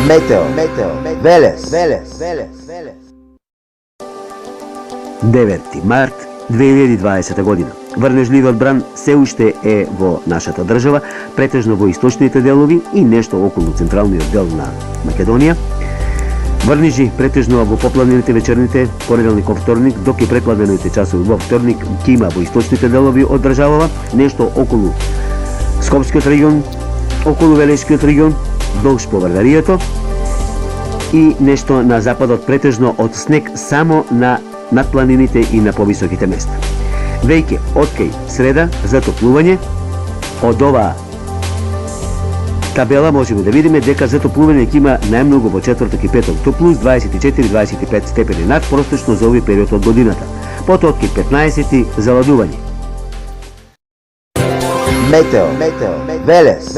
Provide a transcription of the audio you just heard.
Метео, Велес. 9 март 2020 година. Врнежливиот бран се уште е во нашата држава, претежно во источните делови и нешто околу централниот дел на Македонија. Врнежи претежно во поплавните вечерните, понеделник, вторник, док и препладнените часови во вторник ќе има во источните делови од државава, нешто околу Скопскиот регион, околу Велешкиот регион, долж по Вардаријето и нешто на западот претежно од снег само на надпланините и на повисоките места. Веќе од кај среда затоплување, од оваа табела можеме да видиме дека затоплување ќе има најмногу во четврток и петок до плюс 24-25 степени над простечно за овој период од годината. Потоа од кај 15 заладување. Метео, Велес.